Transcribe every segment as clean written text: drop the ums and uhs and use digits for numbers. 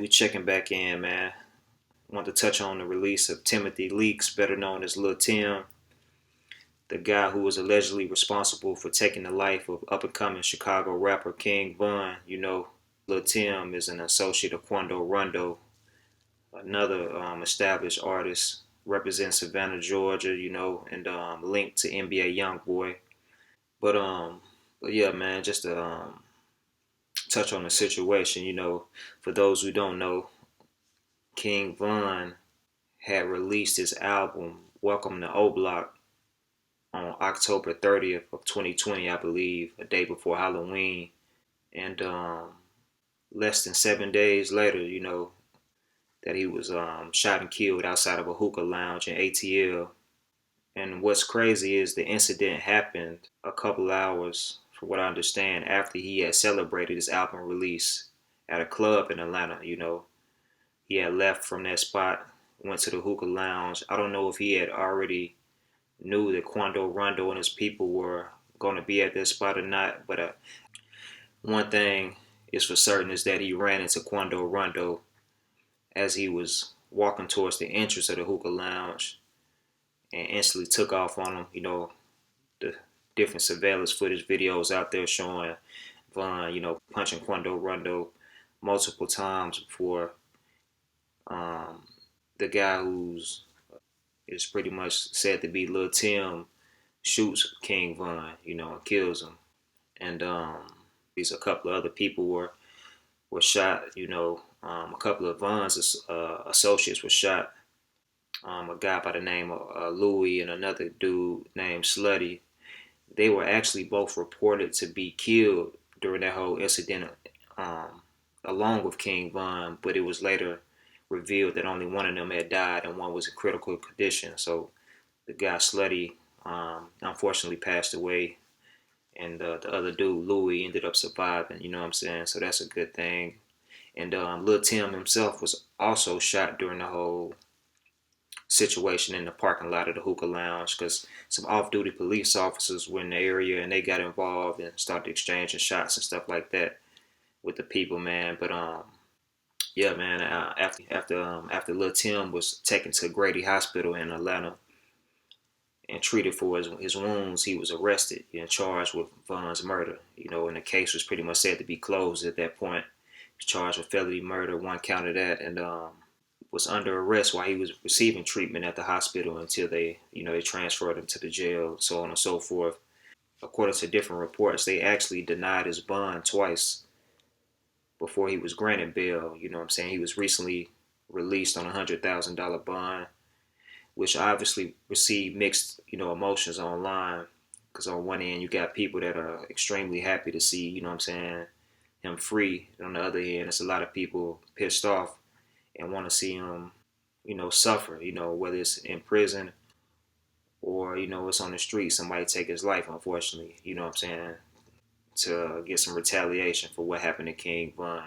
we checking back in, man. Want to touch on the release of Timothy Leaks, better known as Lul Timm, the guy who was allegedly responsible for taking the life of up-and-coming Chicago rapper King Von. Lul Timm is an associate of Quando Rondo, another established artist, represents Savannah, Georgia, and linked to NBA YoungBoy. But but yeah, man, just to touch on the situation, for those who don't know, King Von had released his album Welcome to O Block on October 30th of 2020, I believe, a day before Halloween. And less than 7 days later, that he was shot and killed outside of a hookah lounge in ATL. And what's crazy is the incident happened a couple hours, from what I understand, after he had celebrated his album release at a club in Atlanta. He had left from that spot, went to the hookah lounge. I don't know if he had already knew that Quando Rondo and his people were going to be at that spot or not. But one thing is for certain is that he ran into Quando Rondo as he was walking towards the entrance of the hookah lounge and instantly took off on him. The different surveillance footage videos out there showing Von, punching Quando Rondo multiple times before um, the guy who's is pretty much said to be Lul Timm shoots King Von, and kills him. And these a couple of other people were shot. A couple of Von's associates were shot. A guy by the name of Louis and another dude named Slutty. They were actually both reported to be killed during that whole incident, along with King Von. But it was later revealed that only one of them had died and one was in critical condition. So the guy Slutty unfortunately passed away, and the other dude Louis ended up surviving. You know what I'm saying? So that's a good thing. And Lul Timm himself was also shot during the whole situation in the parking lot of the hookah lounge because some off-duty police officers were in the area and they got involved and started exchanging shots and stuff like that with the people, man. But yeah, man. After Lul Timm was taken to Grady Hospital in Atlanta and treated for his wounds, he was arrested and charged with Von's murder. And the case was pretty much said to be closed at that point. He was charged with felony murder, one count of that, and was under arrest while he was receiving treatment at the hospital until they transferred him to the jail, so on and so forth. According to different reports, they actually denied his bond twice before he was granted bail. You know what I'm saying? He was recently released on $100,000 bond, which obviously received mixed, emotions online. Because on one end, you got people that are extremely happy to see, you know what I'm saying, him free. And on the other end, there's a lot of people pissed off and want to see him, suffer, whether it's in prison or, it's on the street, somebody take his life, unfortunately, you know what I'm saying, to get some retaliation for what happened to King Von.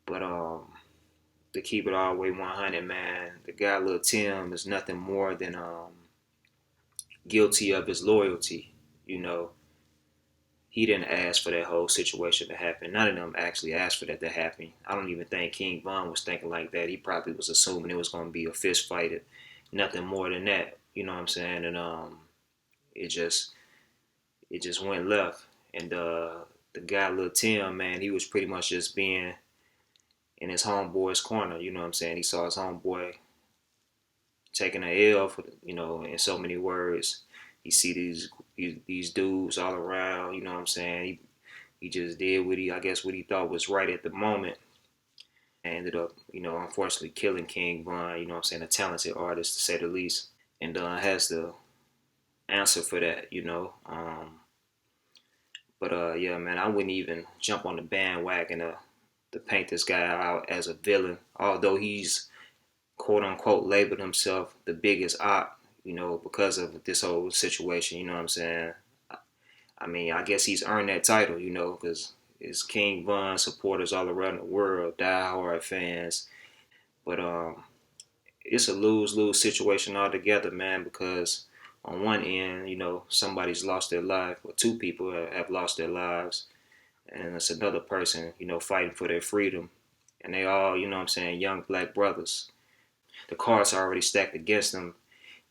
But to keep it all the way 100, man, the guy Lul Timm is nothing more than guilty of his loyalty. You know, he didn't ask for that whole situation to happen. None of them actually asked for that to happen. I don't even think King Von was thinking like that. He probably was assuming it was going to be a fist fight, nothing more than that. You know what I'm saying? And it just went left. And the guy Lul Timm, man, he was pretty much just being in his homeboy's corner. You know what I'm saying? He saw his homeboy taking a L for, in so many words. You see these dudes all around. You know what I'm saying? He just did what he thought was right at the moment, and ended up, unfortunately killing King Von. You know what I'm saying? A talented artist to say the least, and has the answer for that. But yeah, man, I wouldn't even jump on the bandwagon to paint this guy out as a villain, although he's quote unquote labeled himself the biggest op, because of this whole situation. You know what I'm saying? I mean, I guess he's earned that title, because it's King Von supporters all around the world, diehard fans. But it's a lose-lose situation altogether, man, because on one end, somebody's lost their life, or two people have lost their lives, and it's another person, fighting for their freedom. and they all, you know what I'm saying, young black brothers. The cards are already stacked against them.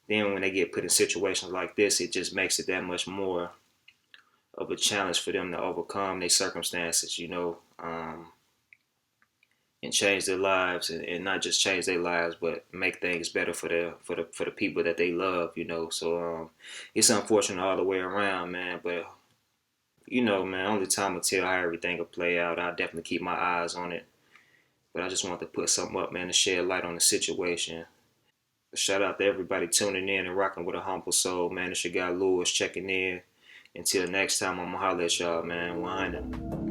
Then when they get put in situations like this, it just makes it that much more of a challenge for them to overcome their circumstances, and change their lives, and not just change their lives, but make things better for the people that they love. So it's unfortunate all the way around, man. But man, only time will tell how everything will play out. I'll definitely keep my eyes on it. But I just want to put something up, man, to shed light on the situation. Shout out to everybody tuning in and rocking with AHumbleSoul, man. It's your guy Lewis checking in. Until next time, I'm gonna holler at y'all, man. 100.